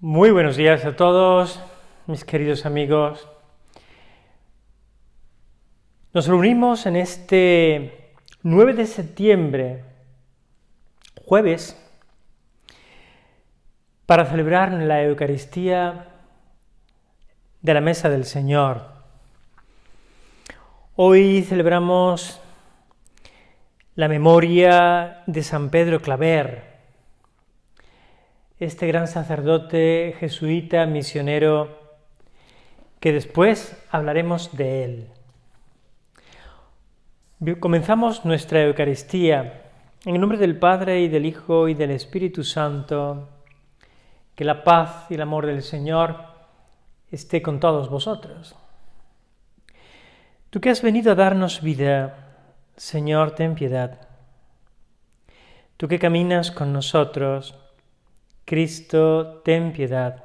Muy buenos días a todos, mis queridos amigos. Nos reunimos en este 9 de septiembre, jueves, para celebrar la Eucaristía de la Mesa del Señor. Hoy celebramos la memoria de San Pedro Claver, este gran sacerdote jesuita, misionero, que después hablaremos de él. Comenzamos nuestra Eucaristía en el nombre del Padre, y del Hijo, y del Espíritu Santo. Que la paz y el amor del Señor esté con todos vosotros. Tú que has venido a darnos vida, Señor, ten piedad. Tú que caminas con nosotros, Cristo, ten piedad.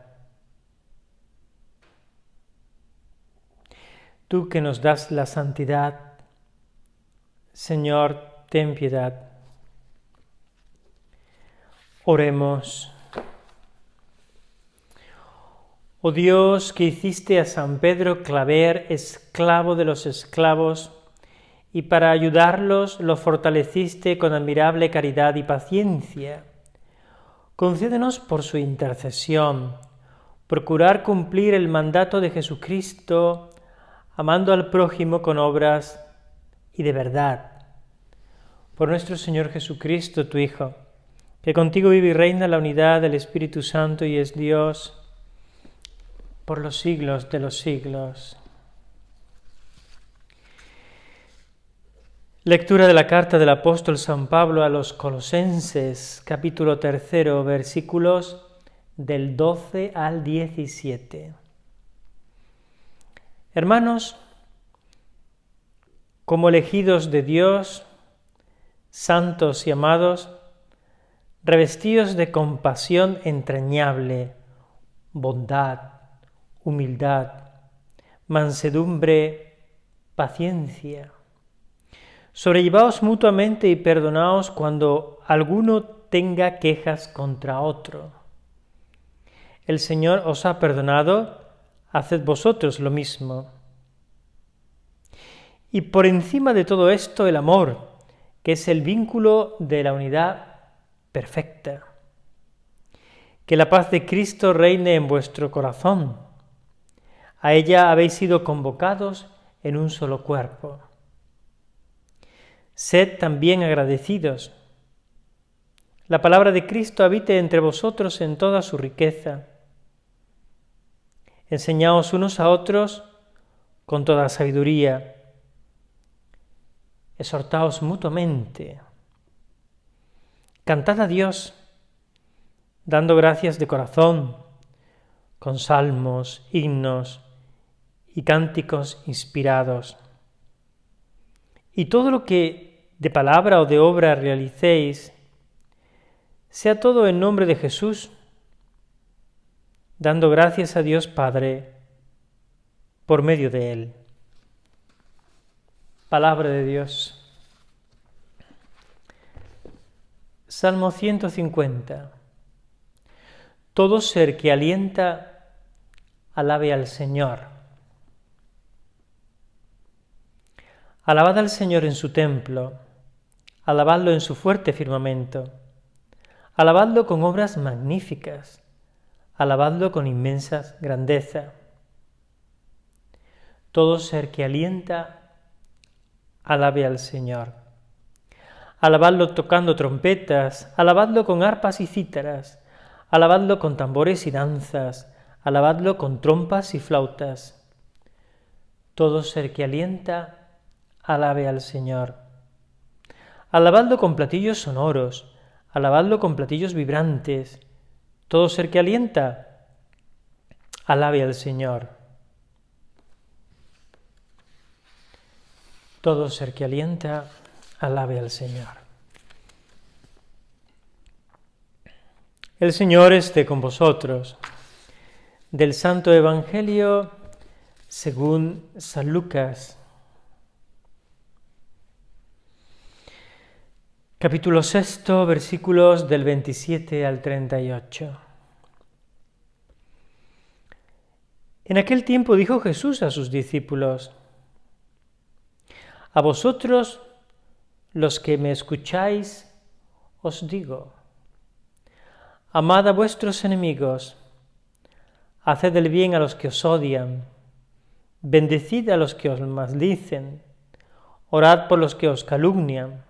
Tú que nos das la santidad, Señor, ten piedad. Oremos. Oh Dios, que hiciste a San Pedro Claver esclavo de los esclavos, y para ayudarlos lo fortaleciste con admirable caridad y paciencia, concédenos por su intercesión procurar cumplir el mandato de Jesucristo, amando al prójimo con obras y de verdad. Por nuestro Señor Jesucristo, tu Hijo, que contigo vive y reina en la unidad del Espíritu Santo y es Dios por los siglos de los siglos. Lectura de la carta del apóstol San Pablo a los Colosenses, capítulo 3, versículos del 12 al 17. Hermanos, como elegidos de Dios, santos y amados, revestidos de compasión entrañable, bondad, humildad, mansedumbre, paciencia. Sobrellevaos mutuamente y perdonaos cuando alguno tenga quejas contra otro. El Señor os ha perdonado, haced vosotros lo mismo. Y por encima de todo esto, el amor, que es el vínculo de la unidad perfecta. Que la paz de Cristo reine en vuestro corazón. A ella habéis sido convocados en un solo cuerpo. Sed también agradecidos. La palabra de Cristo habite entre vosotros en toda su riqueza. Enseñaos unos a otros con toda sabiduría. Exhortaos mutuamente. Cantad a Dios, dando gracias de corazón, con salmos, himnos y cánticos inspirados. Y todo lo que de palabra o de obra realicéis, sea todo en nombre de Jesús, dando gracias a Dios Padre por medio de Él. Palabra de Dios. Salmo 150. Todo ser que alienta, alabe al Señor. Alabad al Señor en su templo, alabadlo en su fuerte firmamento, alabadlo con obras magníficas, alabadlo con inmensa grandeza. Todo ser que alienta, alabe al Señor. Alabadlo tocando trompetas, alabadlo con arpas y cítaras, alabadlo con tambores y danzas, alabadlo con trompas y flautas. Todo ser que alienta, alabe al Señor. Alabadlo con platillos sonoros, alabadlo con platillos vibrantes. Todo ser que alienta, alabe al Señor. Todo ser que alienta, alabe al Señor. El Señor esté con vosotros. Del Santo Evangelio según San Lucas. Capítulo 6, versículos del 27 al 38. En aquel tiempo dijo Jesús a sus discípulos: a vosotros, los que me escucháis, os digo: amad a vuestros enemigos, haced el bien a los que os odian, bendecid a los que os maldicen, orad por los que os calumnian.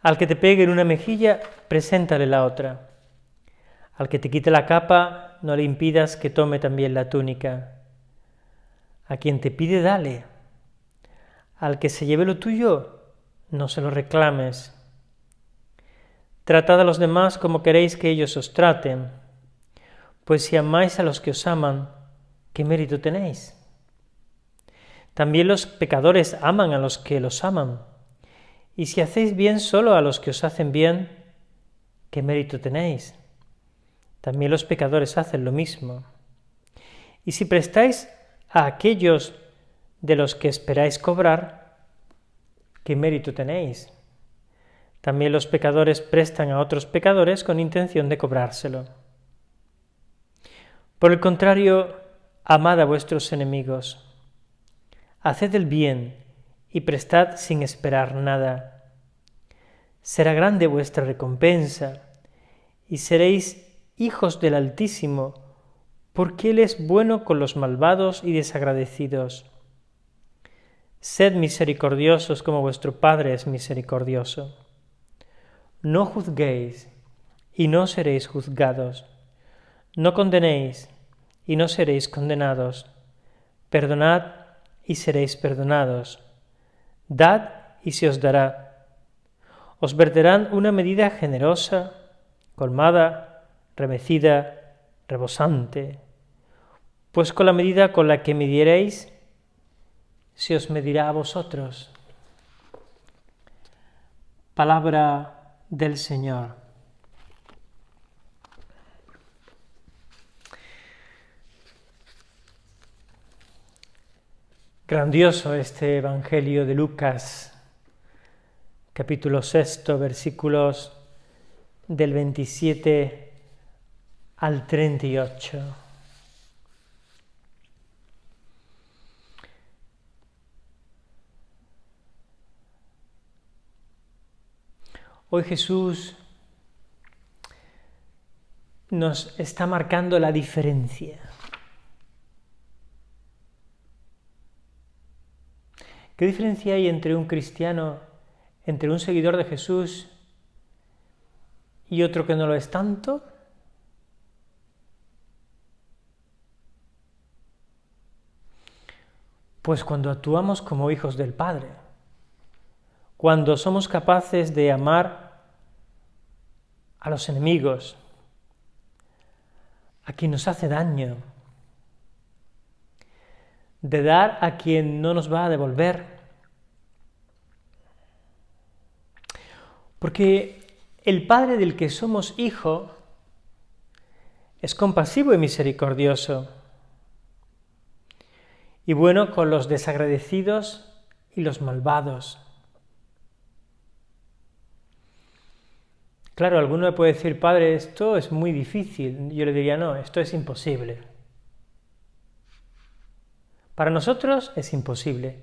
Al que te pegue en una mejilla, preséntale la otra. Al que te quite la capa, no le impidas que tome también la túnica. A quien te pide, dale. Al que se lleve lo tuyo, no se lo reclames. Tratad a los demás como queréis que ellos os traten, pues si amáis a los que os aman, ¿qué mérito tenéis? También los pecadores aman a los que los aman. Y si hacéis bien solo a los que os hacen bien, ¿qué mérito tenéis? También los pecadores hacen lo mismo. Y si prestáis a aquellos de los que esperáis cobrar, ¿qué mérito tenéis? También los pecadores prestan a otros pecadores con intención de cobrárselo. Por el contrario, amad a vuestros enemigos. Haced el bien y prestad sin esperar nada. Será grande vuestra recompensa y seréis hijos del Altísimo, porque Él es bueno con los malvados y desagradecidos. Sed misericordiosos como vuestro Padre es misericordioso. No juzguéis y no seréis juzgados. No condenéis y no seréis condenados. Perdonad y seréis perdonados. Dad y se os dará. Os verterán una medida generosa, colmada, remecida, rebosante. Pues con la medida con la que midiereis, se os medirá a vosotros. Palabra del Señor. Grandioso este Evangelio de Lucas, capítulo 6, versículos del 27 al 38. Hoy Jesús nos está marcando la diferencia. ¿Qué diferencia hay entre un cristiano, entre un seguidor de Jesús y otro que no lo es tanto? Pues cuando actuamos como hijos del Padre, cuando somos capaces de amar a los enemigos, a quien nos hace daño, de dar a quien no nos va a devolver. Porque el Padre del que somos hijo es compasivo y misericordioso, y bueno con los desagradecidos y los malvados. Claro, alguno me puede decir: Padre, esto es muy difícil. Yo le diría: no, esto es imposible. Para nosotros es imposible.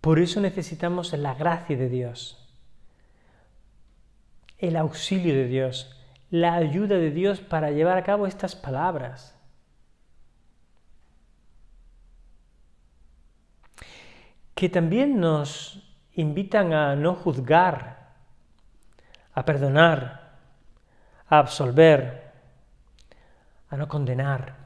Por eso necesitamos la gracia de Dios, el auxilio de Dios, la ayuda de Dios para llevar a cabo estas palabras. Que también nos invitan a no juzgar, a perdonar, a absolver, a no condenar.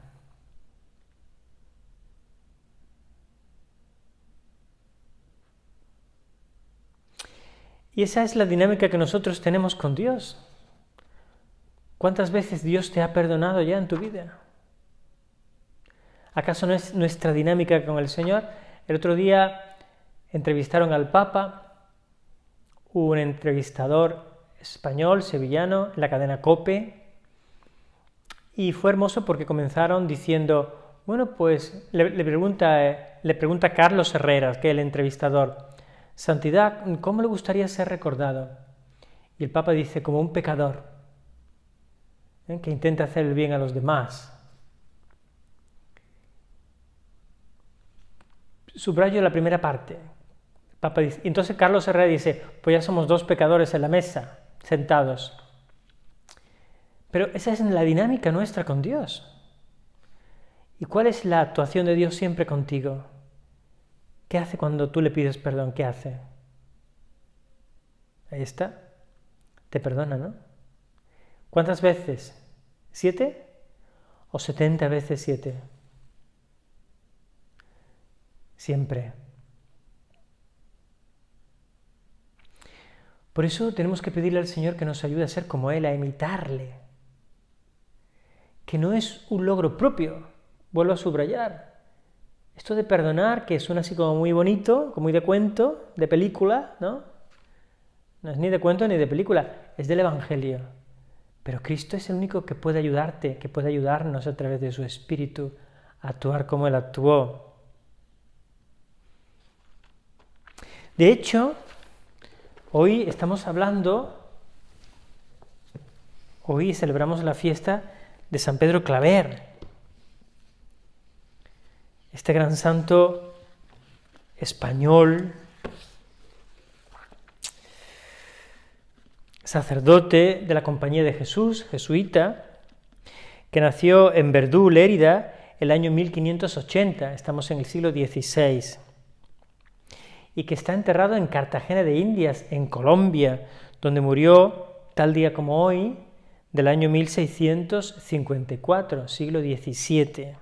Y esa es la dinámica que nosotros tenemos con Dios. ¿Cuántas veces Dios te ha perdonado ya en tu vida? ¿Acaso no es nuestra dinámica con el Señor? El otro día entrevistaron al Papa, un entrevistador español, sevillano, en la cadena COPE, y fue hermoso porque comenzaron diciendo, bueno, pues le pregunta Carlos Herrera, que es el entrevistador, Santidad, ¿cómo le gustaría ser recordado? Y el Papa dice, como un pecador, que intenta hacer el bien a los demás. subrayo la primera parte. El Papa dice, y entonces Carlos Herrera dice, pues ya somos 2 pecadores en la mesa, sentados. Pero esa es la dinámica nuestra con Dios. ¿Y cuál es la actuación de Dios siempre contigo? ¿Qué hace cuando tú le pides perdón? ¿Qué hace? Ahí está. Te perdona, ¿no? ¿Cuántas veces? ¿7 o 70 veces 7? Siempre. Por eso tenemos que pedirle al Señor que nos ayude a ser como Él, a imitarle. Que no es un logro propio, vuelvo a subrayar. Esto de perdonar, que suena así como muy bonito, como muy de cuento, de película, ¿no? No es ni de cuento ni de película, es del Evangelio. Pero Cristo es el único que puede ayudarte, que puede ayudarnos a través de su Espíritu a actuar como Él actuó. De hecho, hoy celebramos la fiesta de San Pedro Claver, este gran santo español, sacerdote de la Compañía de Jesús, jesuita, que nació en Verdú, Lérida, el año 1580, estamos en el siglo XVI, y que está enterrado en Cartagena de Indias, en Colombia, donde murió, tal día como hoy, del año 1654, siglo XVII.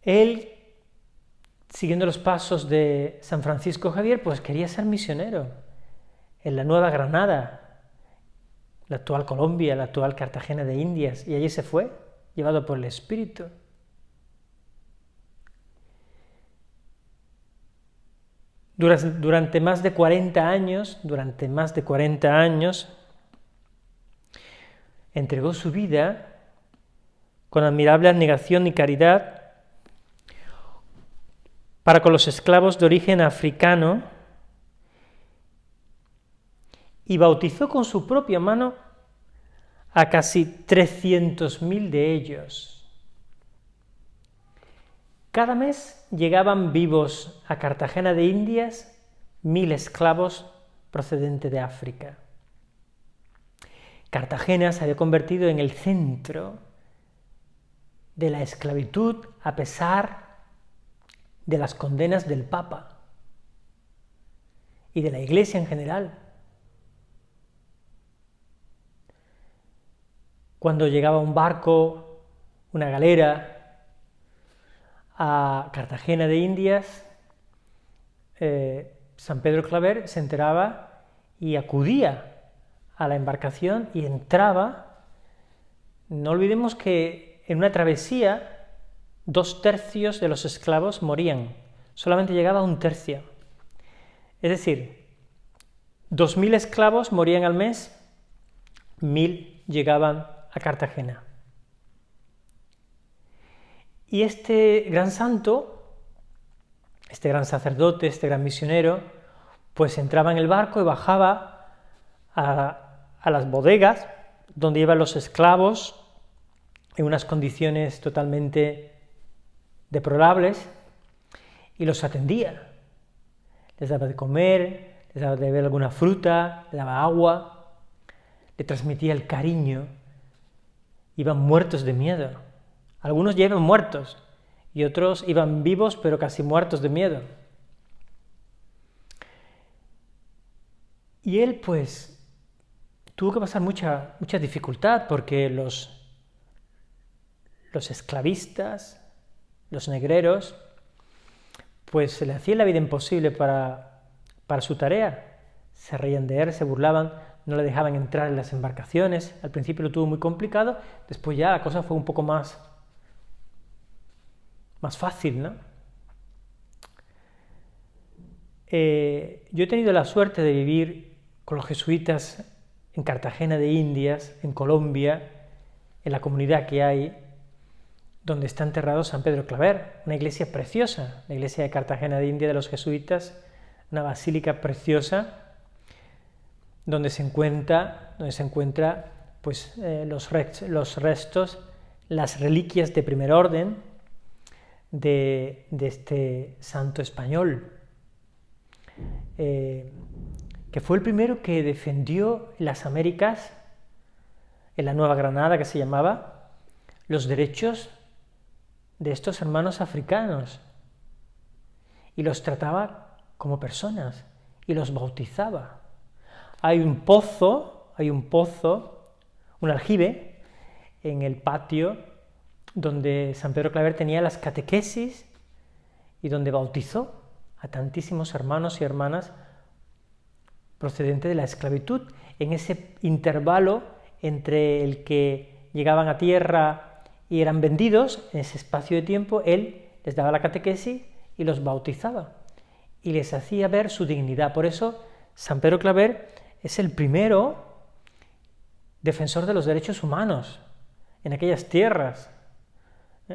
Él, siguiendo los pasos de San Francisco Javier, pues quería ser misionero en la Nueva Granada, la actual Colombia, la actual Cartagena de Indias, y allí se fue, llevado por el Espíritu. Durante más de 40 años, entregó su vida con admirable abnegación y caridad para con los esclavos de origen africano y bautizó con su propia mano a casi 300.000 de ellos. Cada mes llegaban vivos a Cartagena de Indias 1.000 esclavos procedentes de África. Cartagena se había convertido en el centro de la esclavitud a pesar de las condenas del Papa y de la Iglesia en general. Cuando llegaba un barco, una galera, a Cartagena de Indias, San Pedro Claver se enteraba y acudía a la embarcación y entraba. No olvidemos que en una travesía 2/3 de los esclavos morían, solamente llegaba 1/3. Es decir, 2.000 esclavos morían al mes, 1.000 llegaban a Cartagena. Y este gran santo, este gran sacerdote, este gran misionero, pues entraba en el barco y bajaba a las bodegas donde iban los esclavos en unas condiciones totalmente deplorables y los atendía. Les daba de comer, les daba de beber alguna fruta, les daba agua, le transmitía el cariño. Iban muertos de miedo. Algunos ya iban muertos y otros iban vivos pero casi muertos de miedo. Y él pues tuvo que pasar mucha dificultad porque los esclavistas, los negreros, pues se le hacía la vida imposible para su tarea. Se reían de él, se burlaban, no le dejaban entrar en las embarcaciones. Al principio lo tuvo muy complicado, después ya la cosa fue un poco más fácil, ¿no? Yo he tenido la suerte de vivir con los jesuitas en Cartagena de Indias, en Colombia, en la comunidad que hay, donde está enterrado San Pedro Claver, una iglesia preciosa, la iglesia de Cartagena de Indias de los jesuitas, una basílica preciosa, donde se encuentra pues, los restos las reliquias de primer orden de este santo español, que fue el primero que defendió en las Américas, en la Nueva Granada que se llamaba, los derechos de estos hermanos africanos, y los trataba como personas, y los bautizaba. Hay un pozo, un aljibe, en el patio donde San Pedro Claver tenía las catequesis y donde bautizó a tantísimos hermanos y hermanas procedentes de la esclavitud. En ese intervalo entre el que llegaban a tierra y eran vendidos, en ese espacio de tiempo, él les daba la catequesis y los bautizaba y les hacía ver su dignidad. Por eso San Pedro Claver es el primero defensor de los derechos humanos en aquellas tierras,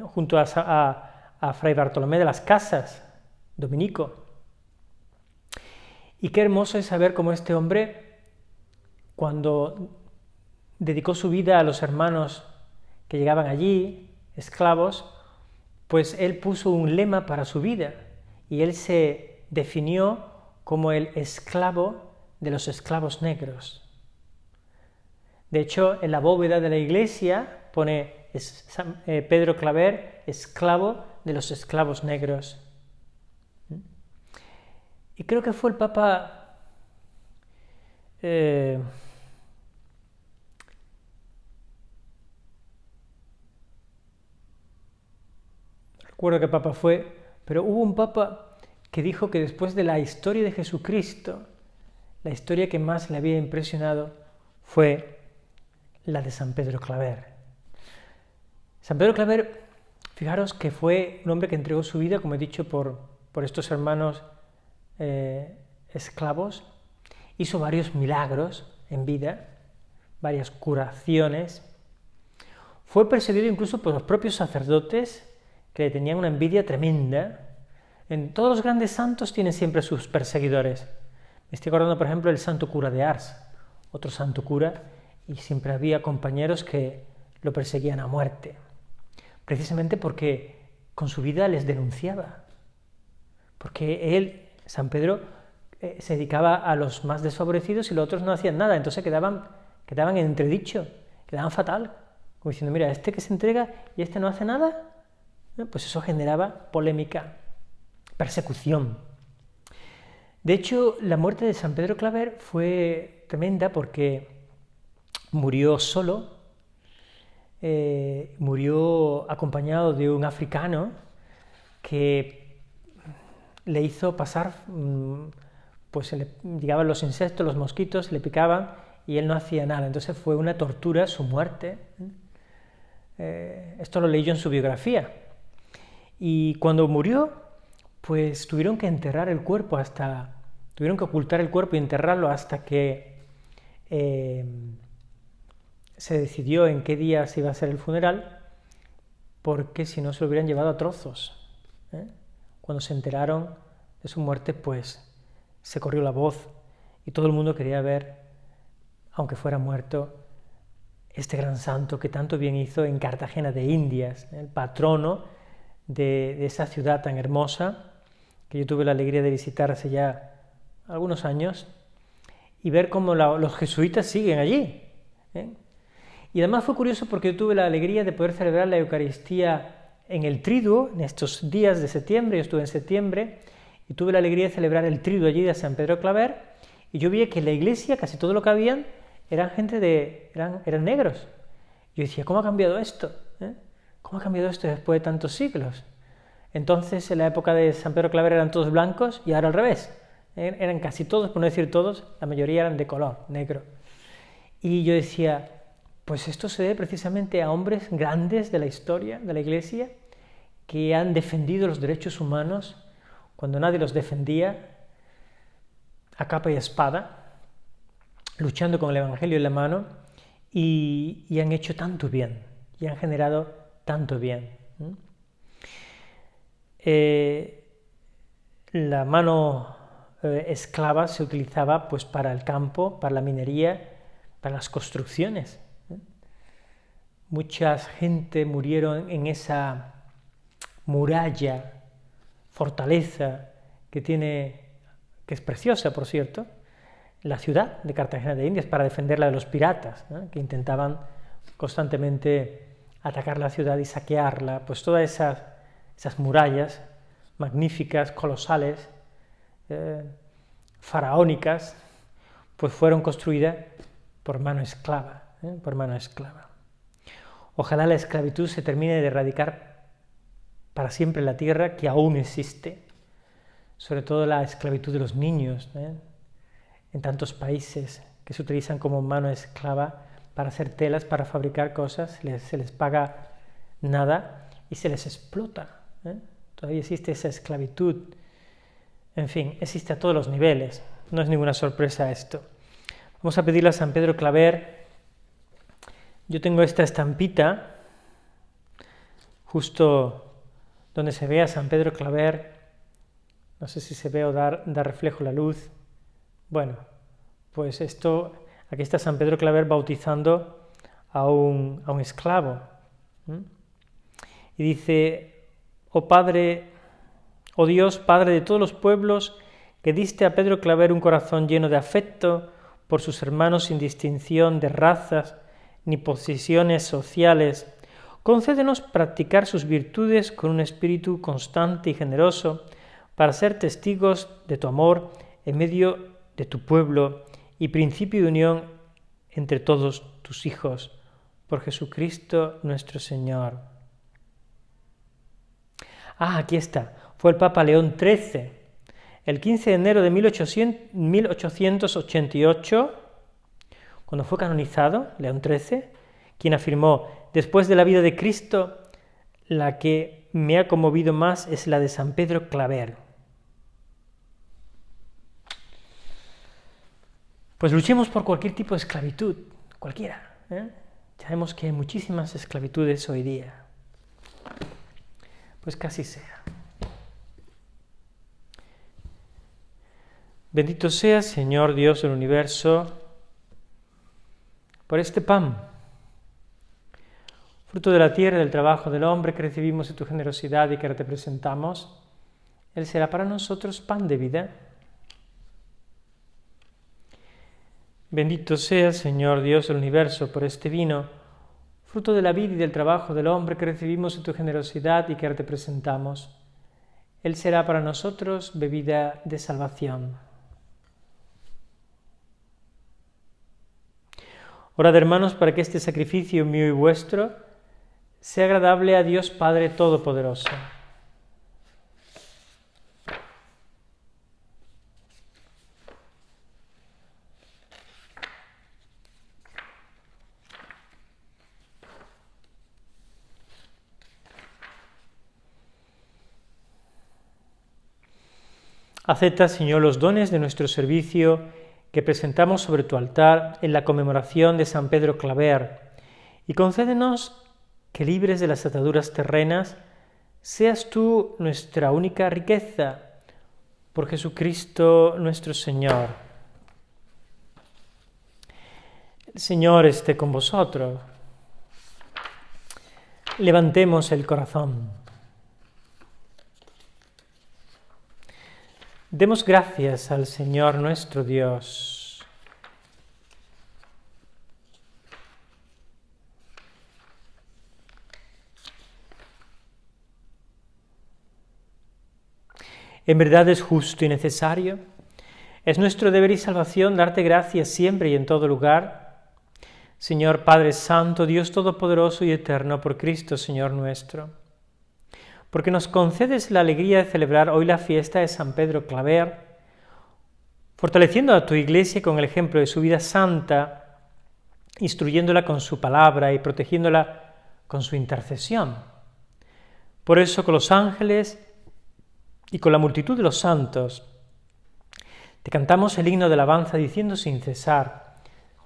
junto a Fray Bartolomé de las Casas, dominico. Y qué hermoso es saber cómo este hombre, cuando dedicó su vida a los hermanos que llegaban allí, esclavos, pues él puso un lema para su vida, y él se definió como el esclavo de los esclavos negros. De hecho, en la bóveda de la iglesia pone Pedro Claver, esclavo de los esclavos negros. Y creo que fue el Papa recuerdo qué Papa fue, pero hubo un Papa que dijo que después de la historia de Jesucristo, la historia que más le había impresionado fue la de San Pedro Claver. San Pedro Claver, fijaros que fue un hombre que entregó su vida, como he dicho, por estos hermanos esclavos, hizo varios milagros en vida, varias curaciones, fue perseguido incluso por los propios sacerdotes, que le tenían una envidia tremenda. En todos los grandes santos tienen siempre sus perseguidores. Me estoy acordando, por ejemplo, del santo cura de Ars, otro santo cura, y siempre había compañeros que lo perseguían a muerte, precisamente porque con su vida les denunciaba, porque él, San Pedro, se dedicaba a los más desfavorecidos y los otros no hacían nada, entonces quedaban en entredicho, quedaban fatal, como diciendo, mira, este que se entrega y este no hace nada, pues eso generaba polémica, persecución. De hecho, la muerte de San Pedro Claver fue tremenda porque murió solo, murió acompañado de un africano que le hizo pasar, pues llegaban los insectos, los mosquitos, le picaban y él no hacía nada, entonces fue una tortura su muerte. Esto lo leí yo en su biografía. Y cuando murió, pues tuvieron que enterrar el cuerpo tuvieron que ocultar el cuerpo y enterrarlo hasta que se decidió en qué día se iba a hacer el funeral, porque si no se lo hubieran llevado a trozos. Cuando se enteraron de su muerte, pues se corrió la voz y todo el mundo quería ver, aunque fuera muerto, este gran santo que tanto bien hizo en Cartagena de Indias, el patrono de esa ciudad tan hermosa, que yo tuve la alegría de visitar hace ya algunos años, y ver cómo los jesuitas siguen allí. Y además fue curioso porque yo tuve la alegría de poder celebrar la Eucaristía en el Triduo, en estos días de septiembre. Yo estuve en septiembre, y tuve la alegría de celebrar el Triduo allí de San Pedro Claver, y yo vi que en la iglesia casi todo lo que habían eran eran negros. Yo decía, ¿cómo ha cambiado esto? ¿Cómo ha cambiado esto después de tantos siglos? Entonces, en la época de San Pedro Claver eran todos blancos y ahora al revés. Eran casi todos, por no decir todos, la mayoría eran de color, negro. Y yo decía, pues esto se debe precisamente a hombres grandes de la historia de la Iglesia que han defendido los derechos humanos cuando nadie los defendía, a capa y espada, luchando con el Evangelio en la mano, y han hecho tanto bien, y han generado tanto bien. La mano esclava se utilizaba pues para el campo, para la minería, para las construcciones. mucha gente murieron en esa muralla, fortaleza que es preciosa, por cierto, la ciudad de Cartagena de Indias, para defenderla de los piratas, ¿no?, que intentaban constantemente atacar la ciudad y saquearla. Pues todas esas murallas magníficas, colosales, faraónicas, pues fueron construidas por mano esclava, por mano esclava. Ojalá la esclavitud se termine de erradicar para siempre en la tierra, que aún existe, sobre todo la esclavitud de los niños, en tantos países que se utilizan como mano esclava para hacer telas, para fabricar cosas, se les paga nada y se les explota. Todavía existe esa esclavitud. En fin, existe a todos los niveles, no es ninguna sorpresa esto. Vamos a pedirle a San Pedro Claver. Yo tengo esta estampita, justo donde se ve a San Pedro Claver, no sé si se ve o da reflejo la luz. Bueno, pues aquí está San Pedro Claver bautizando a un esclavo. Y dice: oh Padre, oh Dios, Padre de todos los pueblos, que diste a Pedro Claver un corazón lleno de afecto por sus hermanos sin distinción de razas ni posiciones sociales, concédenos practicar sus virtudes con un espíritu constante y generoso, para ser testigos de tu amor en medio de tu pueblo y principio de unión entre todos tus hijos, por Jesucristo nuestro Señor. Aquí está. Fue el Papa León XIII, el 15 de enero de 1888, cuando fue canonizado, León XIII, quien afirmó: después de la vida de Cristo, la que me ha conmovido más es la de San Pedro Claver. Pues luchemos por cualquier tipo de esclavitud, cualquiera. Sabemos que hay muchísimas esclavitudes hoy día. Pues que así sea. Bendito seas, Señor Dios del universo, por este pan, fruto de la tierra y del trabajo del hombre, que recibimos de tu generosidad y que ahora te presentamos. Él será para nosotros pan de vida. Bendito seas, Señor Dios del universo, por este vino, fruto de la vida y del trabajo del hombre, que recibimos de tu generosidad y que ahora te presentamos. Él será para nosotros bebida de salvación. Orad, hermanos, para que este sacrificio mío y vuestro sea agradable a Dios Padre Todopoderoso. Acepta, Señor, los dones de nuestro servicio que presentamos sobre tu altar en la conmemoración de San Pedro Claver, y concédenos que, libres de las ataduras terrenas, seas tú nuestra única riqueza, por Jesucristo nuestro Señor. El Señor esté con vosotros. Levantemos el corazón. Demos gracias al Señor nuestro Dios. En verdad es justo y necesario. Es nuestro deber y salvación darte gracias siempre y en todo lugar. Señor Padre Santo, Dios Todopoderoso y Eterno, por Cristo, Señor nuestro. Porque nos concedes la alegría de celebrar hoy la fiesta de San Pedro Claver, fortaleciendo a tu Iglesia con el ejemplo de su vida santa, instruyéndola con su palabra y protegiéndola con su intercesión. Por eso, con los ángeles y con la multitud de los santos, te cantamos el himno de alabanza diciendo sin cesar: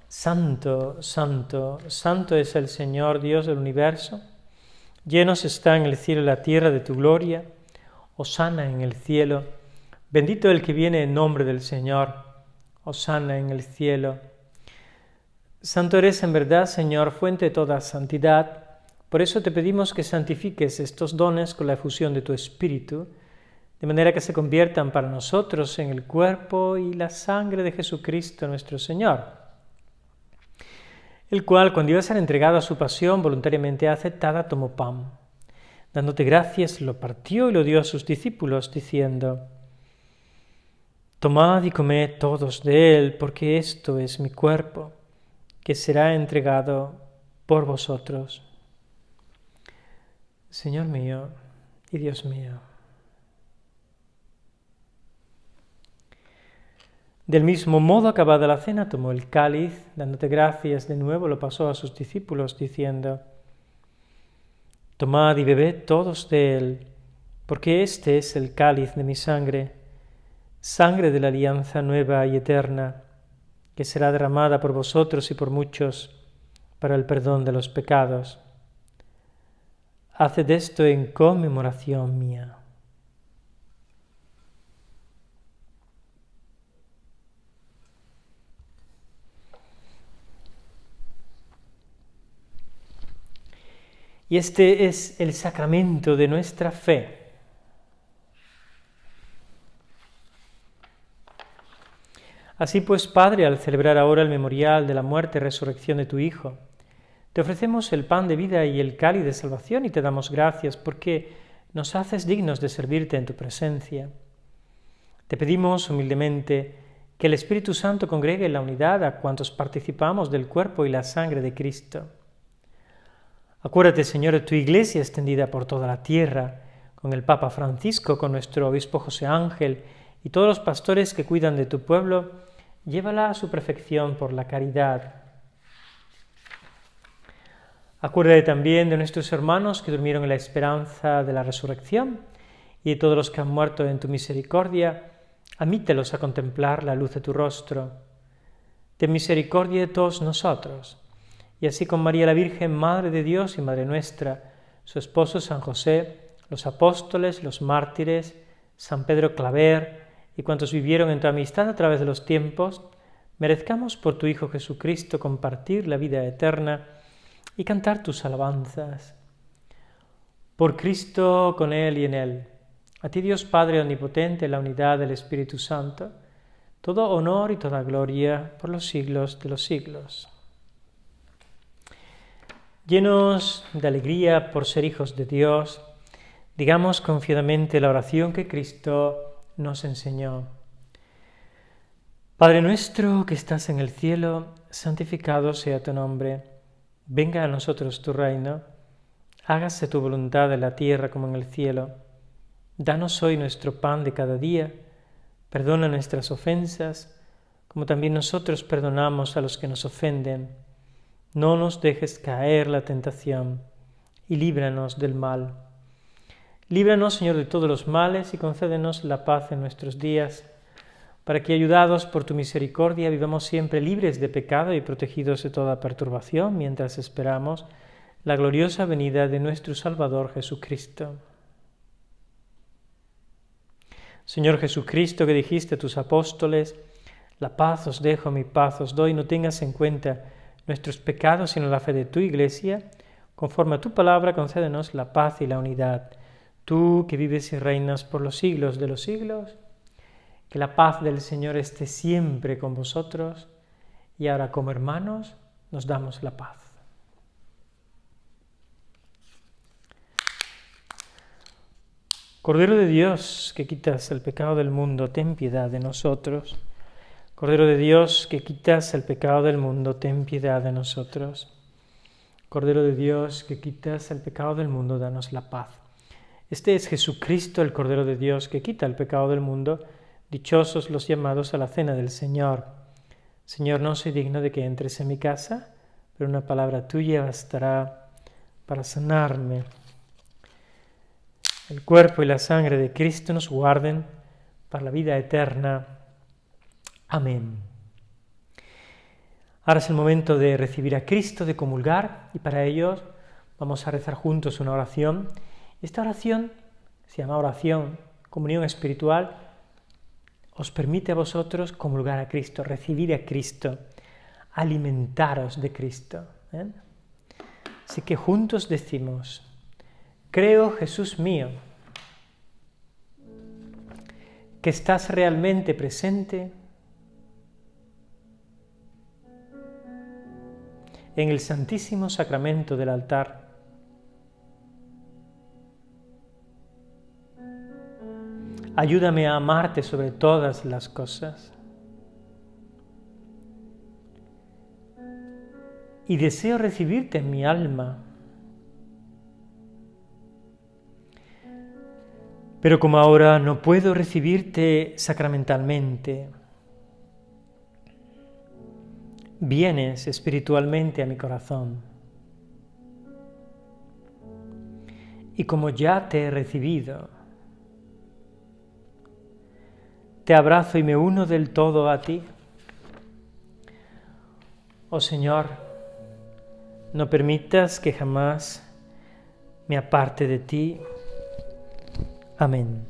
Santo, Santo, Santo es el Señor Dios del universo. Llenos está en el cielo y la tierra de tu gloria. Hosana en el cielo. Bendito el que viene en nombre del Señor. Hosana en el cielo. Santo eres en verdad, Señor, fuente de toda santidad. Por eso te pedimos que santifiques estos dones con la efusión de tu Espíritu, de manera que se conviertan para nosotros en el cuerpo y la sangre de Jesucristo nuestro Señor, el cual, cuando iba a ser entregado a su pasión voluntariamente aceptada, tomó pan. Dándote gracias, lo partió y lo dio a sus discípulos, diciendo: Tomad y comed todos de él, porque esto es mi cuerpo, que será entregado por vosotros. Señor mío y Dios mío. Del mismo modo, acabada la cena, tomó el cáliz, dándote gracias de nuevo, lo pasó a sus discípulos, diciendo: Tomad y bebed todos de él, porque este es el cáliz de mi sangre, sangre de la alianza nueva y eterna, que será derramada por vosotros y por muchos para el perdón de los pecados. Haced esto en conmemoración mía. Y este es el sacramento de nuestra fe. Así pues, Padre, al celebrar ahora el memorial de la muerte y resurrección de tu Hijo, te ofrecemos el pan de vida y el cáliz de salvación y te damos gracias porque nos haces dignos de servirte en tu presencia. Te pedimos humildemente que el Espíritu Santo congregue en la unidad a cuantos participamos del cuerpo y la sangre de Cristo. Acuérdate, Señor, de tu Iglesia extendida por toda la tierra, con el Papa Francisco, con nuestro Obispo José Ángel y todos los pastores que cuidan de tu pueblo, llévala a su perfección por la caridad. Acuérdate también de nuestros hermanos que durmieron en la esperanza de la resurrección y de todos los que han muerto en tu misericordia. Admítelos a contemplar la luz de tu rostro. Ten misericordia de todos nosotros, y así con María la Virgen, Madre de Dios y Madre nuestra, su esposo San José, los apóstoles, los mártires, San Pedro Claver y cuantos vivieron en tu amistad a través de los tiempos, merezcamos por tu Hijo Jesucristo compartir la vida eterna y cantar tus alabanzas. Por Cristo, con Él y en Él, a ti Dios Padre Omnipotente, en la unidad del Espíritu Santo, todo honor y toda gloria por los siglos de los siglos. Llenos de alegría por ser hijos de Dios, digamos confiadamente la oración que Cristo nos enseñó. Padre nuestro que estás en el cielo, santificado sea tu nombre. Venga a nosotros tu reino, hágase tu voluntad en la tierra como en el cielo. Danos hoy nuestro pan de cada día, perdona nuestras ofensas, como también nosotros perdonamos a los que nos ofenden. No nos dejes caer la tentación, y líbranos del mal. Líbranos, Señor, de todos los males, y concédenos la paz en nuestros días, para que, ayudados por tu misericordia, vivamos siempre libres de pecado y protegidos de toda perturbación, mientras esperamos la gloriosa venida de nuestro Salvador Jesucristo. Señor Jesucristo, que dijiste a tus apóstoles: la paz os dejo, mi paz os doy, no tengas en cuenta nuestros pecados, sino la fe de tu Iglesia. Conforme a tu palabra, concédenos la paz y la unidad. Tú que vives y reinas por los siglos de los siglos, que la paz del Señor esté siempre con vosotros, y ahora como hermanos nos damos la paz. Cordero de Dios, que quitas el pecado del mundo, ten piedad de nosotros. Cordero de Dios, que quitas el pecado del mundo, ten piedad de nosotros. Cordero de Dios, que quitas el pecado del mundo, danos la paz. Este es Jesucristo, el Cordero de Dios, que quita el pecado del mundo. Dichosos los llamados a la cena del Señor. Señor, no soy digno de que entres en mi casa, pero una palabra tuya bastará para sanarme. El cuerpo y la sangre de Cristo nos guarden para la vida eterna. Amén. Ahora es el momento de recibir a Cristo, de comulgar, y para ello vamos a rezar juntos una oración. Esta oración se llama oración, comunión espiritual. Os permite a vosotros comulgar a Cristo, recibir a Cristo. alimentaros de Cristo. Así que juntos decimos: creo, Jesús mío, que estás realmente presente en el Santísimo Sacramento del altar. Ayúdame a amarte sobre todas las cosas. Y deseo recibirte en mi alma. Pero como ahora no puedo recibirte sacramentalmente, vienes espiritualmente a mi corazón. Y como ya te he recibido, te abrazo y me uno del todo a ti. Oh Señor, no permitas que jamás me aparte de ti. Amén.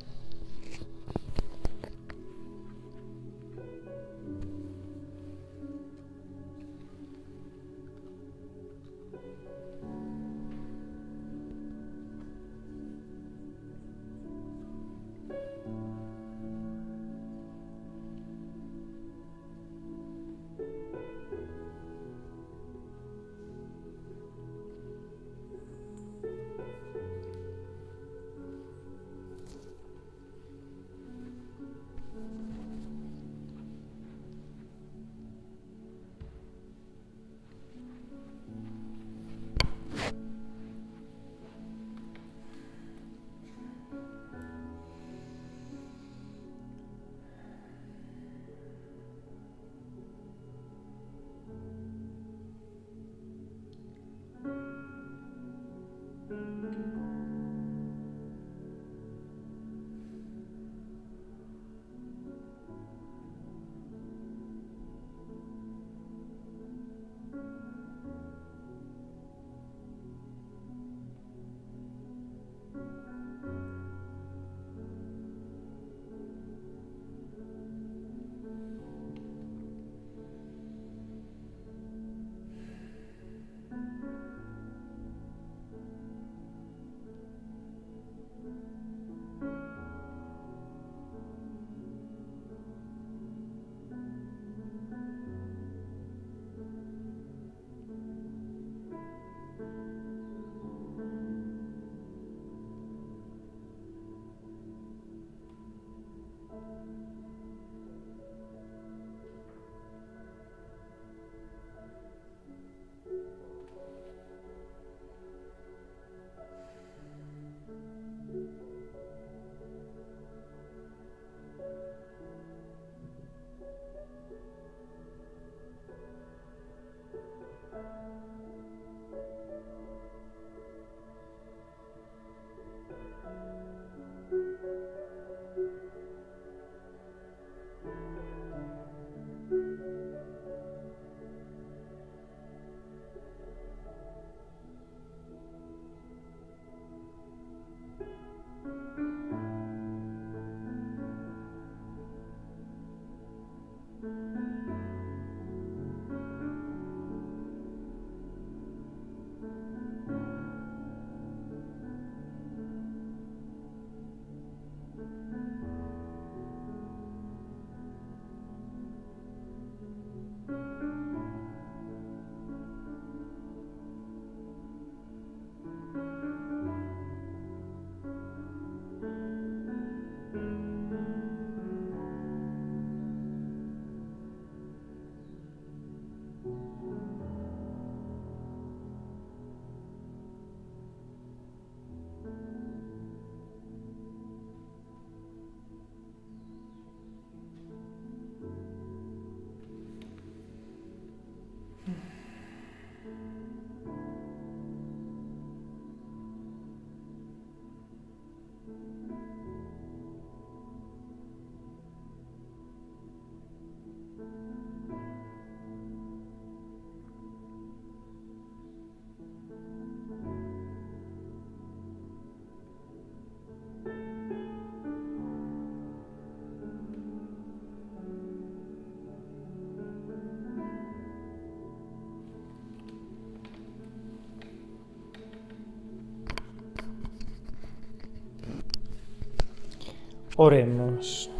Oremos.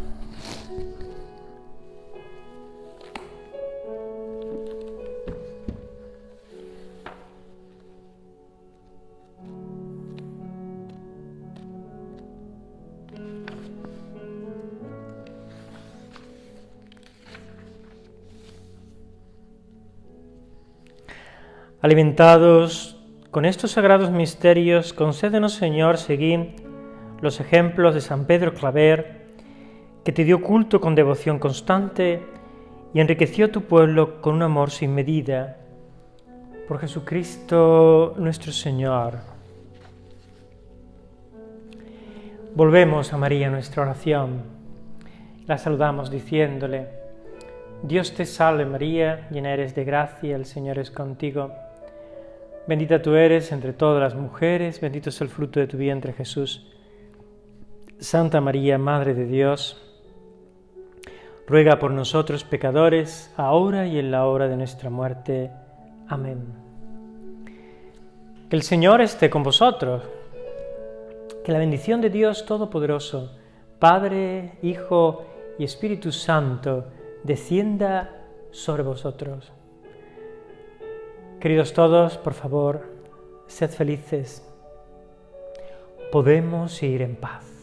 Alimentados con estos sagrados misterios, concédenos, Señor, seguir los ejemplos de San Pedro Claver, que te dio culto con devoción constante y enriqueció tu pueblo con un amor sin medida. Por Jesucristo nuestro Señor. Volvemos a María nuestra oración. La saludamos diciéndole: Dios te salve María, llena eres de gracia, el Señor es contigo. Bendita tú eres entre todas las mujeres, bendito es el fruto de tu vientre Jesús. Santa María, Madre de Dios, ruega por nosotros pecadores, ahora y en la hora de nuestra muerte. Amén. Que el Señor esté con vosotros. Que la bendición de Dios Todopoderoso, Padre, Hijo y Espíritu Santo, descienda sobre vosotros. Queridos todos, por favor, sed felices. Podemos ir en paz.